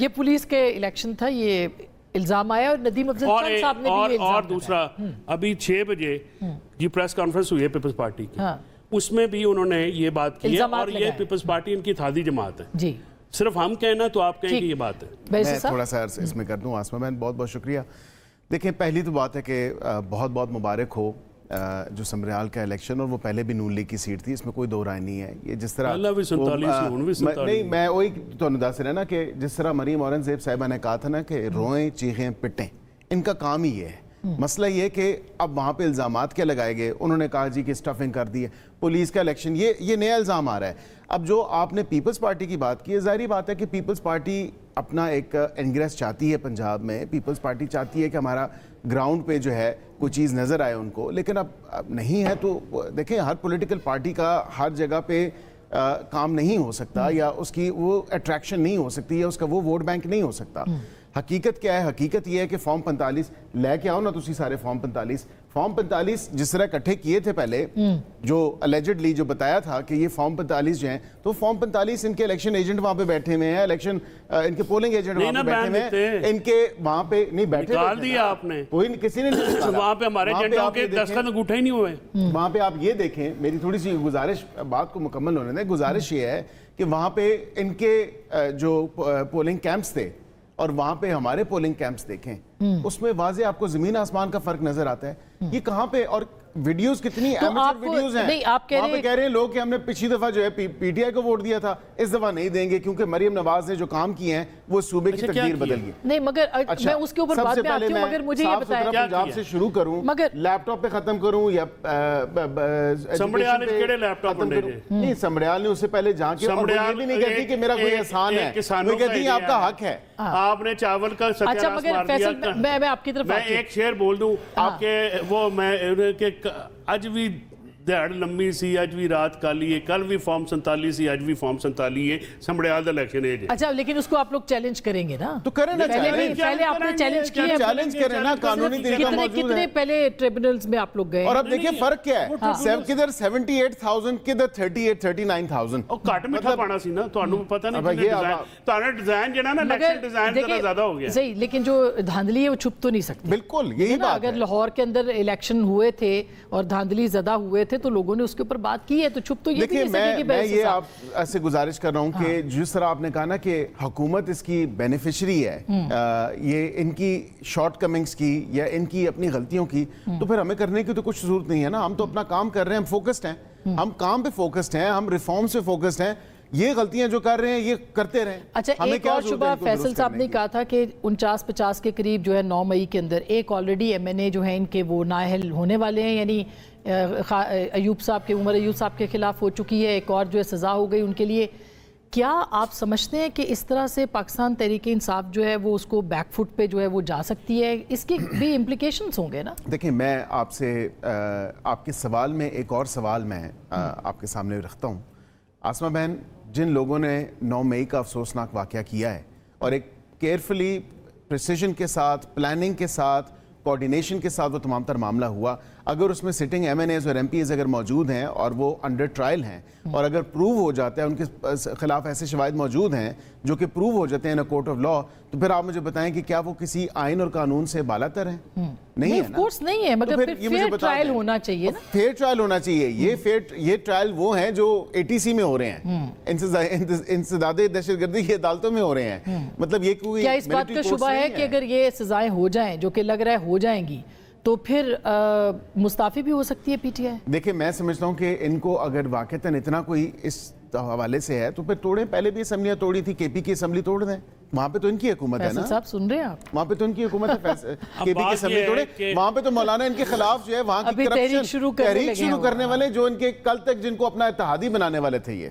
ये पुलिस के इलेक्शन था, ये इल्जाम आया और नदीम अफजल चंद साहब ने भी ये इल्जाम और दूसरा अभी 6 बजे ये प्रेस कॉन्फ्रेंस हुई है पीपल्स पार्टी की, उसमें भी उन्होंने ये बात की है और ये पीपल्स पार्टी इनकी इत्तेहादी जमात है जी। सिर्फ हम कहना तो आप कहें कि ये बात है। मैं थोड़ा सा इसमें कर दूं आसमा बहन, बहुत बहुत शुक्रिया। देखिए पहली तो बात है कि बहुत बहुत मुबारक हो जो समरियाल का इलेक्शन, और वो पहले भी नून लीग की सीट थी, इसमें कोई दो राय नहीं है। ये जिस तरह नहीं, मैं वही तो दस रहा ना कि जिस तरह मरीम औरंगजेब साहिबा ने कहा था ना कि रोएं चीखें पिटें, इनका काम ही ये है। मसला ये कि अब वहाँ पे इल्ज़ामात क्या लगाए गए, उन्होंने कहा जी कि स्टफिंग कर दी है, पुलिस का इलेक्शन, ये नया इल्ज़ाम आ रहा है। अब जो आपने पीपल्स पार्टी की बात की है, जाहिर बात है कि पीपल्स पार्टी अपना एक इंग्रेस चाहती है पंजाब में, पीपल्स पार्टी चाहती है कि हमारा ग्राउंड पे जो है कोई चीज़ नज़र आए उनको, लेकिन अब नहीं है तो देखें हर पॉलिटिकल पार्टी का हर जगह पे काम नहीं हो सकता, या उसकी वो अट्रैक्शन नहीं हो सकती, या उसका वो वोट बैंक नहीं हो सकता। हकीकत क्या है? हकीकत यह है कि फॉर्म 45 लेके आओ ना तुसी सारे फॉर्म 45 जिस तरह इकट्ठे किए थे पहले, जो अलेजिडली जो बताया था कि ये फॉर्म 45 जो हैं, तो फॉर्म 45 इनके इलेक्शन एजेंट वहां पे बैठे हुए हैं, इलेक्शन इनके पोलिंग एजेंट वहां पे बैठे हुए हैं, इनके वहां पे नहीं बैठे, निकाल दिया आपने, कोई किसी ने नहीं निकाला। वहां पे हमारे एजेंटों के दस्तखत अंगूठे ही नहीं हुए। वहां पे आप ये देखें, मेरी थोड़ी सी गुजारिश, बात को मुकम्मल होने दें, गुजारिश ये है कि वहां पे इनके जो पोलिंग कैंप्स थे और वहां पे हमारे पोलिंग कैंप्स देखें, उसमें वाज़े आपको जमीन आसमान का फर्क नजर आता है। ये कहां पे, और वीडियोस कितनी एमेचर वीडियोस हैं। नहीं, आप कह रहे हैं लोग कि हमने पिछली दफा जो है पीटीआई को वोट दिया था, इस दफा नहीं देंगे क्योंकि मरियम नवाज ने जो काम किए हैं वो सूबे की तकदीर बदल गई। नहीं मगर मैं उसके ऊपर बाद में आती हूं, मगर मुझे ये बताया पंजाब से शुरू करूं, मगर लैपटॉप पे खत्म करूं या समड़ियाल ने केड़े लैपटॉप खत्म करूं? नहीं, समड़ियाल ने उससे पहले जहां की, समड़ियाल भी नहीं कहती कि मेरा कोई एहसान है, वो कहती है आपका हक है, आपने चावल का सत्यानाश मार दिया। मैं आपकी तरफ एक शेर बोल दूं आपके, वो मैं अज भी दिहाड़ लंबी सी, अज भी रात काली है, कल भी फॉर्म 47 सी, अज भी फॉर्म 47 है, समड़ियाल दा इलेक्शन है। अच्छा, लेकिन उसको आप लोग चैलेंज करेंगे ना? तो करें ना, पहले आपने चैलेंज किया, चैलेज करें ना, कानूनी तरीका मौजूद है। कितने पहले ट्रिब्यूनल्स में आप लोग गए, और अब देखिए फर्क क्या है, किधर 78,000 किधर 39,000। और काट मिठा पाना सी ना, ਤੁਹਾਨੂੰ पता नहीं ਤੁਹਾਡਾ डिजाइन ਜਿਹੜਾ ना इलेक्शन डिजाइन जरा ज्यादा हो गया। सही, लेकिन जो धांधली है वो छुप तो नहीं सकती। बिल्कुल यही बात है। अगर लाहौर के अंदर इलेक्शन हुए थे और धांधली ज्यादा हुए थे तो लोगों ने उसके ऊपर बात की है, तो छुप तो ये देखिए मैं ये आपसे गुजारिश कर रहा हूं कि जिस तरह आपने कहा ना कि हुकूमत इसकी बेनिफिशियरी है, ये इनकी शॉर्टकमिंग्स की या इनकी अपनी गलतियों की, तो फिर हमें करने की तो कुछ जरूरत नहीं है ना। हम तो अपना काम कर रहे हैं, हम फोकस्ड हैं, हम काम पे फोकस्ड हैं, हम रिफॉर्म्स पे फोकस्ड हैं, ये गलतियां जो कर रहे हैं ये करते रहें। अच्छा, एक और शुबा फैसल साहब ने कहा था कि 49-50 के करीब जो है 9 मई के अंदर एक ऑलरेडी एमएनए जो है इनके वो नाअहल होने वाले हैं, यानी अयूब साहब के, उमर अयूब साहब के खिलाफ हो चुकी है, एक और जो है सज़ा हो गई उनके लिए। क्या आप समझते हैं कि इस तरह से पाकिस्तान तहरीक इंसाफ जो है वो उसको बैकफुट पे जो है वो जा सकती है? इसके भी इम्प्लीकेशंस होंगे ना? देखिए मैं आपसे आपके सवाल में एक और सवाल मैं आपके सामने रखता हूँ आसमा बहन। जिन लोगों ने 9 मई का अफसोसनाक वाक़या किया है और एक केयरफुली प्रिसिजन के साथ, प्लानिंग के साथ, कोऑर्डिनेशन के साथ वो तमाम तर मामला हुआ, अगर उसमें सिटिंग एमएनएज और एमपीएज अगर मौजूद हैं और वो अंडर ट्रायल हैं और अगर प्रूव हो जाता है, उनके खिलाफ ऐसे शवाहिद मौजूद हैं जो कि प्रूव हो जाते हैं इन कोर्ट ऑफ लॉ, तो फिर आप मुझे बताएं कि क्या वो किसी आइन और कानून से बालातर हैं? नहीं है ना? कोर्स नहीं है, मगर फिर फेयर ट्रायल होना चाहिए ना? फेयर ट्रायल होना चाहिए। ये ट्रायल वो हैं जो एटीसी में हो रहे हैं, इंसदादे दहशतगर्दी की अदालतों में हो रहे हैं। मतलब ये कोई, क्या इस बात का शुबा है कि अगर ये सजाएं हो जाएं, जो कि लग रहा है हो जाएंगी, तो फिर मुस्ताफी भी हो सकती है पीटीआई? देखिए मैं समझता हूँ कि इनको अगर वाकईतन इतना कोई इस हवाले से है तो फिर तोड़ें। पहले भी असम्बलियाँ तोड़ी थी, केपी की असम्बली तोड़ दें, वहाँ पे तो इनकी हुकूमत है ना। साहब सुन रहे हैं आप? वहाँ पे तो इनकी हुकूमत है, केपी की असम्बली तोड़े, वहाँ पे तो मौलाना इनके खिलाफ जो है वहाँ की करप्शन तहरीक शुरू करने वाले जो इनके कल तक जिनको अपना इत्तेहादी बनाने वाले थे, ये